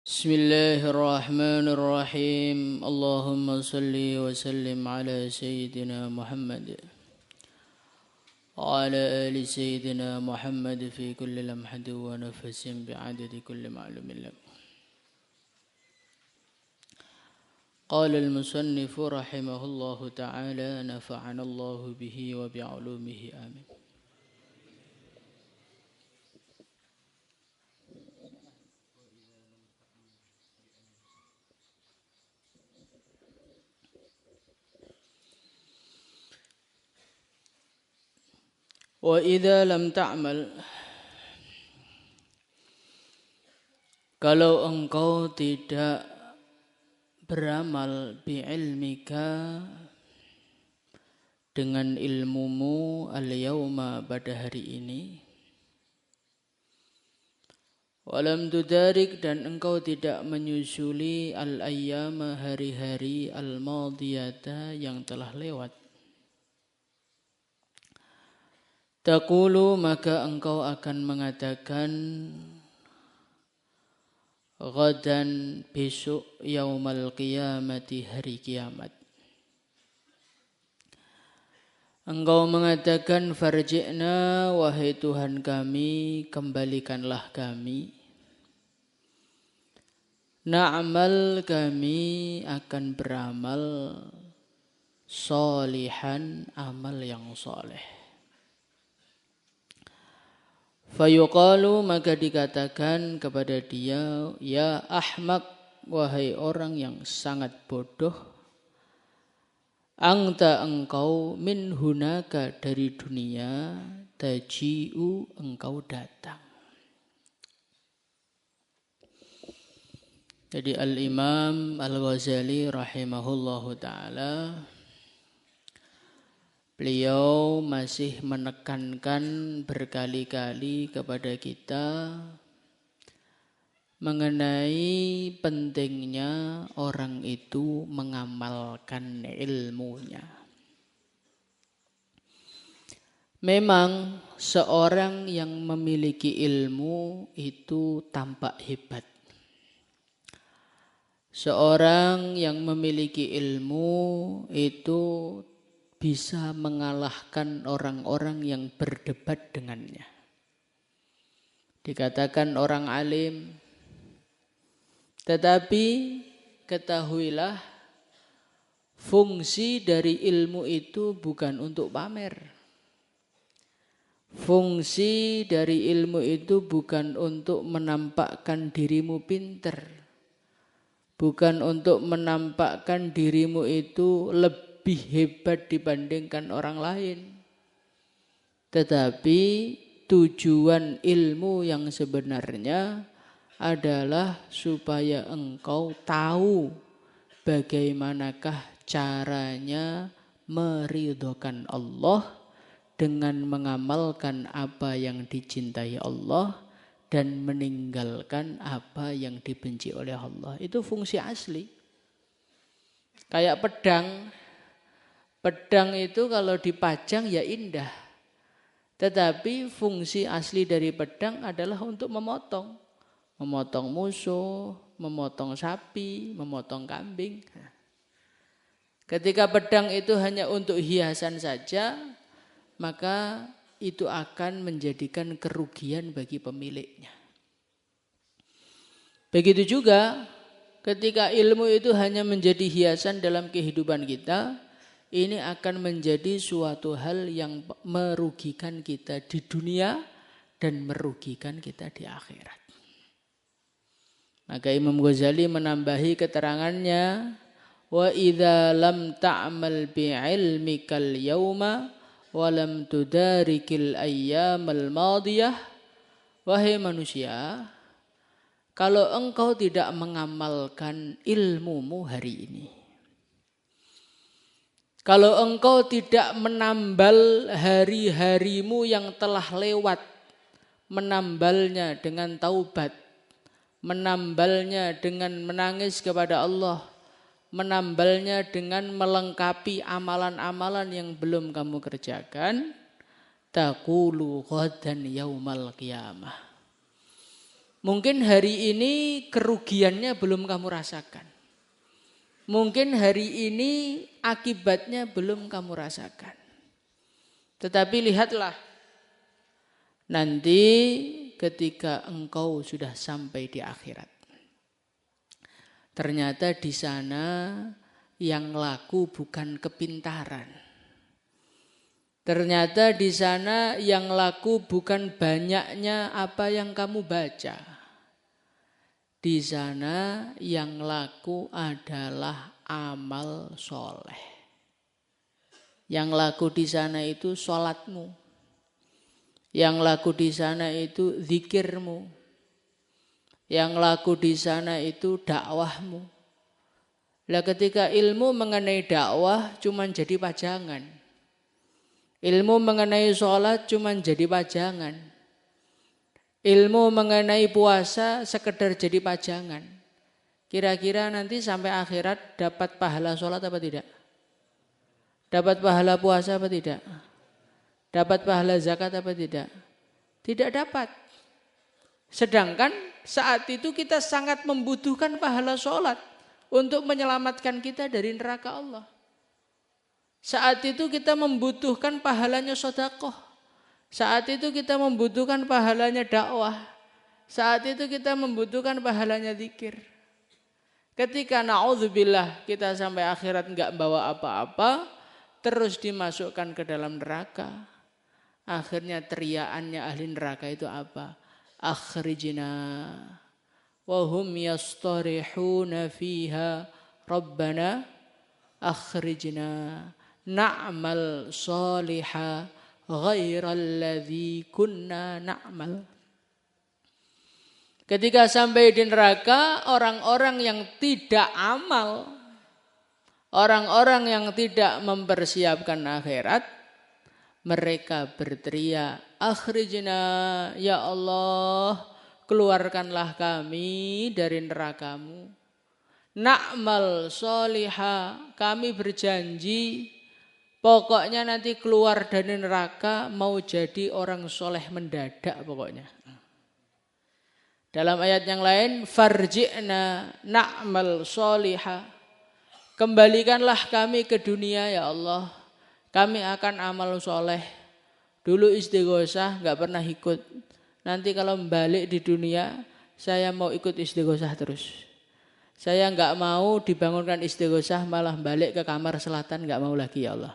Bismillahirrahmanirrahim. Allahumma salli wa sallim ala Sayyidina Muhammad wa ala ali Sayyidina Muhammad fi kulli lamhati wa nafasin bi'adadi kulli ma'lumin lak. Qala al-musannifu rahimahullahu ta'ala nafa'ana Allahu bihi wa bi'ulumihi amin. Wa idza lam ta'mal, kalau engkau tidak beramal bi'ilmika dengan ilmumu al-yawma pada hari ini, walam tudarik dan engkau tidak menyusuli al-ayyama hari-hari al-madiyata yang telah lewat, taqulu maka engkau akan mengatakan ghadan besok yaumal qiyamati hari kiamat. Engkau mengatakan farji'na wahai Tuhan kami, kembalikanlah kami. Na'mal kami akan beramal solihan, amal yang soleh. Fayuqalu maka dikatakan kepada dia, ya ahmak, wahai orang yang sangat bodoh, anta engkau min hunaka dari dunia, taji'u engkau datang. Jadi Al-Imam Al-Ghazali rahimahullahu ta'ala, beliau masih menekankan berkali-kali kepada kita mengenai pentingnya orang itu mengamalkan ilmunya. Memang seorang yang memiliki ilmu itu tampak hebat. Seorang yang memiliki ilmu itu bisa mengalahkan orang-orang yang berdebat dengannya. Dikatakan orang alim, tetapi ketahuilah fungsi dari ilmu itu bukan untuk pamer. Fungsi dari ilmu itu bukan untuk menampakkan dirimu pinter. Bukan untuk menampakkan dirimu itu lebih hebat dibandingkan orang lain. Tetapi tujuan ilmu yang sebenarnya adalah supaya engkau tahu bagaimanakah caranya meridhokan Allah dengan mengamalkan apa yang dicintai Allah dan meninggalkan apa yang dibenci oleh Allah. Itu fungsi asli. Kayak pedang. Pedang itu kalau dipajang ya indah. Tetapi fungsi asli dari pedang adalah untuk memotong. Memotong musuh, memotong sapi, memotong kambing. Ketika pedang itu hanya untuk hiasan saja, maka itu akan menjadikan kerugian bagi pemiliknya. Begitu juga ketika ilmu itu hanya menjadi hiasan dalam kehidupan kita, ini akan menjadi suatu hal yang merugikan kita di dunia dan merugikan kita di akhirat. Maka Imam Ghazali menambahi keterangannya, wa idza lam ta'mal bi'ilmikal yauma wa lam tudarikil ayyamal madiyah, wahai manusia, kalau engkau tidak mengamalkan ilmumu hari ini, kalau engkau tidak menambal hari-harimu yang telah lewat, menambalnya dengan taubat, menambalnya dengan menangis kepada Allah, menambalnya dengan melengkapi amalan-amalan yang belum kamu kerjakan, taqulu ghadan yaumal qiyamah. Mungkin hari ini kerugiannya belum kamu rasakan. Mungkin hari ini akibatnya belum kamu rasakan. Tetapi lihatlah, nanti ketika engkau sudah sampai di akhirat. Ternyata di sana yang laku bukan kepintaran. Ternyata di sana yang laku bukan banyaknya apa yang kamu baca. Di sana yang laku adalah amal soleh. Yang laku di sana itu sholatmu. Yang laku di sana itu zikirmu. Yang laku di sana itu dakwahmu. Lah ketika ilmu mengenai dakwah cuma jadi pajangan. Ilmu mengenai sholat cuma jadi pajangan. Ilmu mengenai puasa sekedar jadi pajangan. Kira-kira nanti sampai akhirat dapat pahala sholat apa tidak? Dapat pahala puasa apa tidak? Dapat pahala zakat apa tidak? Tidak dapat. Sedangkan saat itu kita sangat membutuhkan pahala sholat untuk menyelamatkan kita dari neraka Allah. Saat itu kita membutuhkan pahalanya sedekah. Saat itu kita membutuhkan pahalanya dakwah. Saat itu kita membutuhkan pahalanya zikir. Ketika na'udzubillah kita sampai akhirat enggak bawa apa-apa, terus dimasukkan ke dalam neraka. Akhirnya teriakannya ahli neraka itu apa? Akhrijna wa hum yastarihuna fiha rabbana akhrijna na'mal salihah ghairal ladzi kunna na'mal. Ketika sampai di neraka, orang-orang yang tidak amal, orang-orang yang tidak mempersiapkan akhirat, mereka berteriak, akhrijna ya Allah, keluarkanlah kami dari nerakamu. Na'mal sholihah, kami berjanji pokoknya nanti keluar dari neraka mau jadi orang soleh mendadak pokoknya. Dalam ayat yang lain, farji'na na'mal sholihah, kembalikanlah kami ke dunia ya Allah, kami akan amal soleh. Dulu istighosah gak pernah ikut, nanti kalau balik di dunia saya mau ikut istighosah terus. Saya gak mau dibangunkan istighosah malah balik ke kamar selatan, gak mau lagi ya Allah.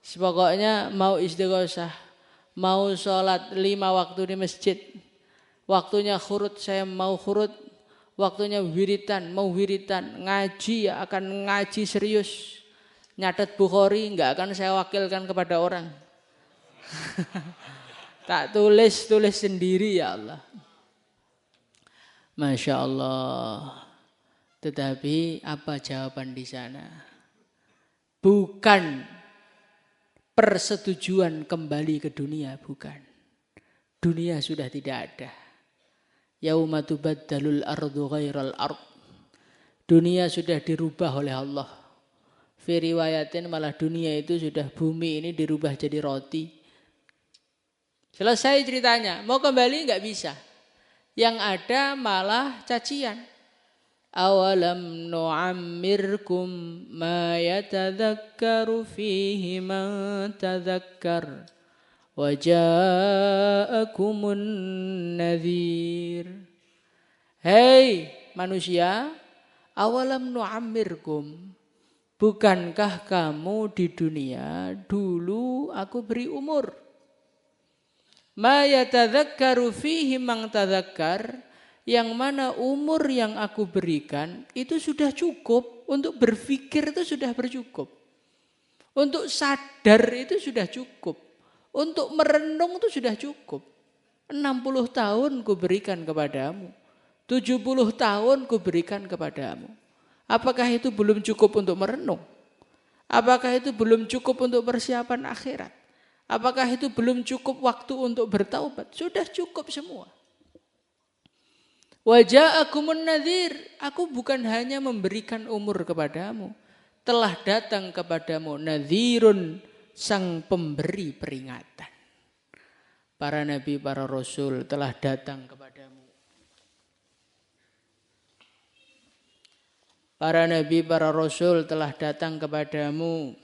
Pokoknya mau istighosah, mau sholat 5 waktu di masjid, waktunya khurut saya mau khurut, waktunya wiritan mau wiritan, ngaji ya akan ngaji serius. Nyatet Bukhari enggak akan saya wakilkan kepada orang. Tak tulis sendiri ya Allah. Masya Allah. Tetapi apa jawaban di sana? Bukan persetujuan kembali ke dunia, bukan. Dunia sudah tidak ada. Yauma tubaddalul ardu ghairal ard. Dunia sudah dirubah oleh Allah. Fi riwayatin malah dunia itu sudah, bumi ini dirubah jadi roti. Selesai ceritanya, mau kembali enggak bisa. Yang ada malah cacian. Awalam nu'ammirkum ma yatadhakkaru fihi man tadhakkar wa ja'akumun nadhir. Hei manusia, awalam nu'ammirkum, bukankah kamu di dunia dulu aku beri umur? Ma yatadhakkaru fihi man tadhakkar, yang mana umur yang aku berikan itu sudah cukup untuk berpikir, itu sudah bercukup. Untuk sadar itu sudah cukup. Untuk merenung itu sudah cukup. 60 tahun ku berikan kepadamu. 70 tahun ku berikan kepadamu. Apakah itu belum cukup untuk merenung? Apakah itu belum cukup untuk persiapan akhirat? Apakah itu belum cukup waktu untuk bertaubat? Sudah cukup semua. Wa ja'akumun nadhir, aku bukan hanya memberikan umur kepadamu, telah datang kepadamu nadhirun, sang pemberi peringatan. para nabi, para rasul telah datang kepadamu. Para nabi, para rasul telah datang kepadamu,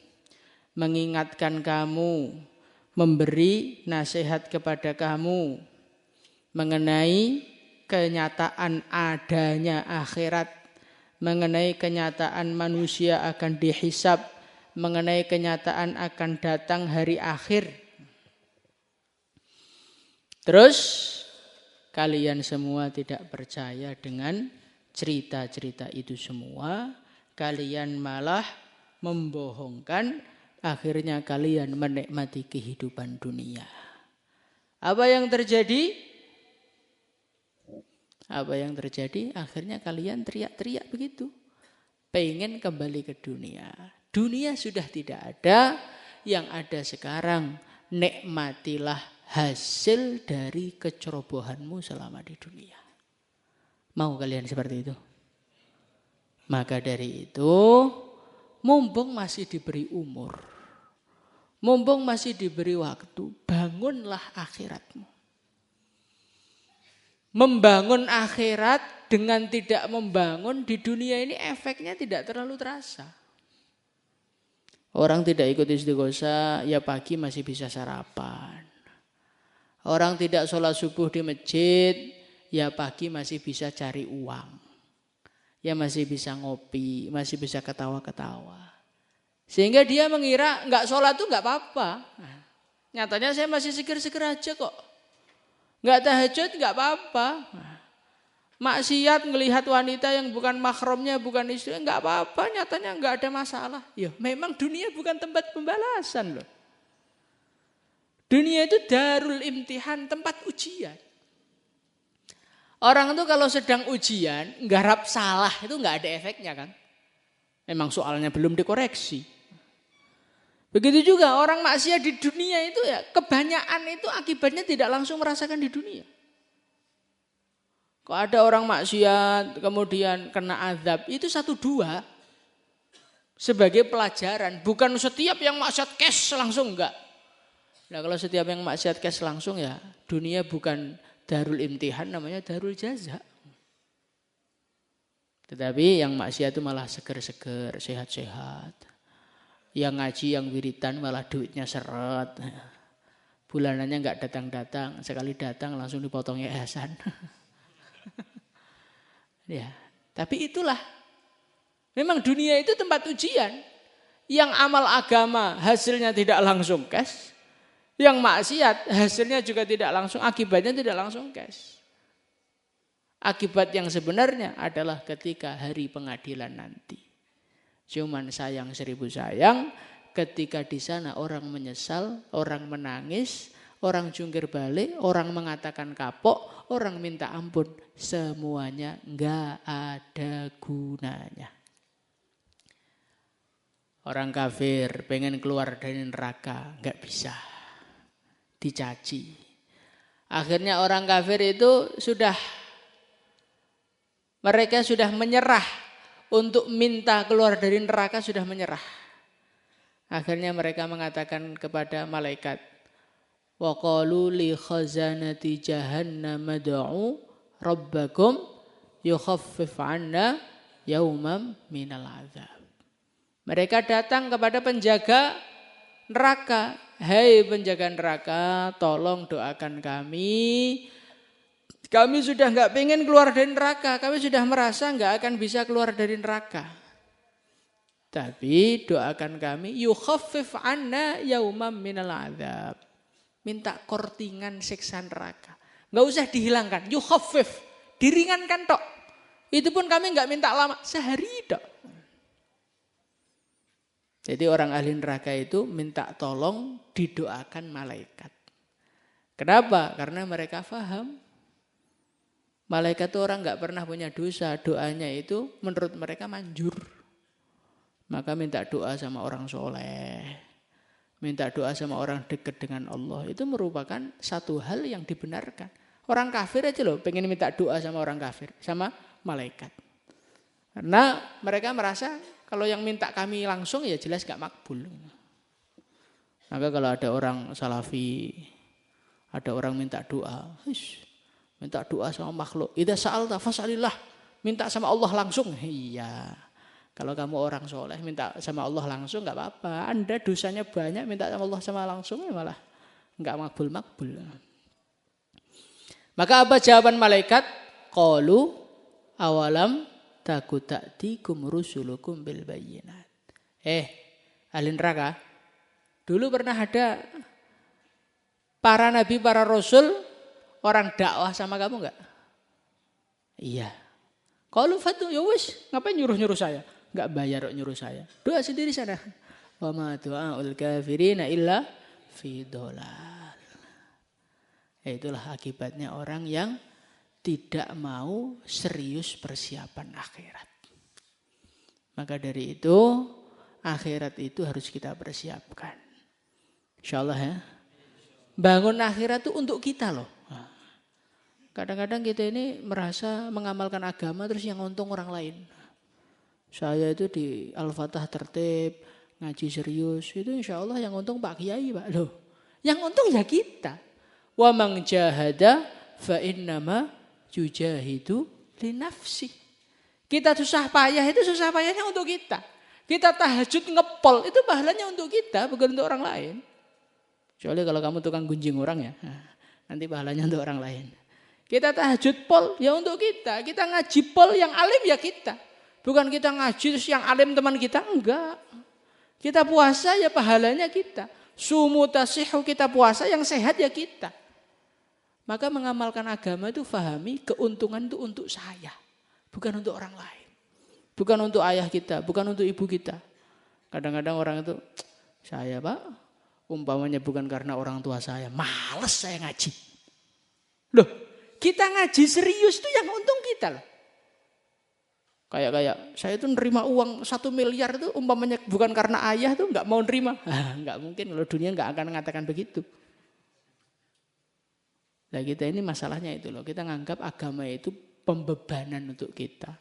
mengingatkan kamu, memberi nasihat kepada kamu mengenai kenyataan adanya akhirat, mengenai kenyataan manusia akan dihisab, mengenai kenyataan akan datang hari akhir. Terus kalian semua tidak percaya dengan cerita-cerita itu semua, kalian malah membohongkan, akhirnya kalian menikmati kehidupan dunia. Apa yang terjadi? Apa yang terjadi? Akhirnya kalian teriak-teriak begitu. Pengen kembali ke dunia. Dunia sudah tidak ada, yang ada sekarang nikmatilah hasil dari kecerobohanmu selama di dunia. Mau kalian seperti itu? Maka dari itu, mumpung masih diberi umur, mumpung masih diberi waktu, bangunlah akhiratmu. Membangun akhirat dengan tidak membangun di dunia ini efeknya tidak terlalu terasa. Orang tidak ikut istighosah, ya pagi masih bisa sarapan. Orang tidak sholat subuh di masjid, ya pagi masih bisa cari uang. Ya masih bisa ngopi, masih bisa ketawa-ketawa. Sehingga dia mengira nggak sholat tuh nggak apa-apa. Nyatanya saya masih seger-seger aja kok. Nggak tahajud nggak apa-apa. Maksiat ngelihat wanita yang bukan mahramnya, bukan istri, nggak apa-apa. Nyatanya nggak ada masalah. Ya, memang dunia bukan tempat pembalasan loh. Dunia itu darul imtihan, tempat ujian. Orang itu kalau sedang ujian, nggarap salah itu nggak ada efeknya kan. Memang soalnya belum dikoreksi. Begitu juga orang maksiat di dunia itu ya kebanyakan itu akibatnya tidak langsung merasakan di dunia. Kalau ada orang maksiat kemudian kena azab itu 1-2 sebagai pelajaran. Bukan setiap yang maksiat kes langsung enggak. Nah kalau setiap yang maksiat kes langsung ya dunia bukan darul imtihan, namanya darul jaza. Tetapi yang maksiat itu malah seger-seger, sehat-sehat. Yang ngaji, yang wiridan malah duitnya seret. Bulanannya enggak datang-datang. Sekali datang langsung dipotong yayasan. Ya, tapi itulah. Memang dunia itu tempat ujian. Yang amal agama hasilnya tidak langsung cash. Yang maksiat hasilnya juga tidak langsung, akibatnya tidak langsung cash. Akibat yang sebenarnya adalah ketika hari pengadilan nanti. Cuman sayang 1000 sayang, ketika di sana orang menyesal, orang menangis, orang jungkir balik, orang mengatakan kapok, orang minta ampun, semuanya enggak ada gunanya. Orang kafir pengen keluar dari neraka, enggak bisa. Dicaci. Akhirnya orang kafir itu mereka sudah menyerah. Untuk minta keluar dari neraka sudah menyerah. Akhirnya mereka mengatakan kepada malaikat, wa qalu li khazanati jahannam ad'u rabbakum yukhaffif 'anna yawman minal 'adzab. Mereka datang kepada penjaga neraka, "Hei penjaga neraka, tolong doakan kami. Kami sudah enggak pengen keluar dari neraka. Kami sudah merasa enggak akan bisa keluar dari neraka. Tapi doakan kami, yukhaffif 'anna yauman minal 'adzab." Minta kortingan siksa neraka. Enggak usah dihilangkan, yukhaffif, diringankan tok. Itu pun kami enggak minta lama, sehari tok. Jadi orang ahli neraka itu minta tolong didoakan malaikat. Kenapa? Karena mereka paham. Malaikat itu orang enggak pernah punya dosa, doanya itu menurut mereka manjur. Maka minta doa sama orang soleh, minta doa sama orang dekat dengan Allah, itu merupakan satu hal yang dibenarkan. Orang kafir aja loh pengen minta doa sama orang kafir, sama malaikat. Karena mereka merasa kalau yang minta kami langsung ya jelas enggak makbul. Maka kalau ada orang salafi Ada orang minta doa. Minta doa sama makhluk. Idza sa'alta fas'alillah. Minta sama Allah langsung. Iya. Kalau kamu orang soleh minta sama Allah langsung nggak apa-apa. Anda dosanya banyak minta sama Allah sama langsung ya malah nggak makbul. Maka apa jawaban malaikat? Qalu awalam taku ta'tikum rusulukum bil bayyinat. Ahli neraka. Dulu pernah ada para nabi, para rasul orang dakwah sama kamu enggak? Iya. Qalu fatu ya wis, ngapain nyuruh-nyuruh saya? Enggak bayar kok nyuruh saya. Doa sendiri sana. Wa ma du'aul kafirina illa fi dhalal. Itulah akibatnya orang yang tidak mau serius persiapan akhirat. Maka dari itu akhirat itu harus kita persiapkan. Insyaallah ya. Bangun akhirat itu untuk kita loh. Kadang-kadang kita ini merasa mengamalkan agama terus yang untung orang lain. Saya itu di Al-Fatah tertib, ngaji serius, itu insya Allah yang untung Pak Kiai Pak. Loh, yang untung ya kita. Wa man jahada fa innama yujahidu li nafsi. Kita susah payah itu susah payahnya untuk kita. Kita tahajud ngepol itu pahalanya untuk kita bukan untuk orang lain. Kecuali kalau kamu tukang gunjing orang ya, nanti pahalanya untuk orang lain. Kita tahajud pol ya untuk kita. Kita ngaji pol yang alim ya kita. Bukan kita ngaji terus yang alim teman kita, enggak. Kita puasa ya pahalanya kita. Sumu tasihu kita puasa yang sehat ya kita. Maka mengamalkan agama itu fahami keuntungan itu untuk saya. Bukan untuk orang lain. Bukan untuk ayah kita, bukan untuk ibu kita. Kadang-kadang orang itu, saya Pak, umpamanya bukan karena orang tua saya, males saya ngaji. Loh, kita ngaji serius itu yang untung kita loh. Kayak saya itu nerima uang 1 miliar itu umpamanya bukan karena ayah tuh nggak mau nerima. Nggak mungkin kalau dunia nggak akan mengatakan begitu. Nah kita ini masalahnya itu loh. Kita nganggap agama itu pembebanan untuk kita.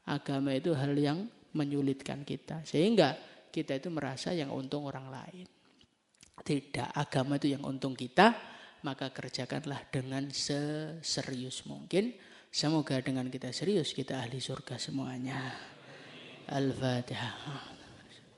Agama itu hal yang menyulitkan kita. Sehingga kita itu merasa yang untung orang lain. Tidak, agama itu yang untung kita. Maka kerjakanlah dengan seserius mungkin. Semoga dengan kita serius kita ahli surga semuanya. Al-Fatihah.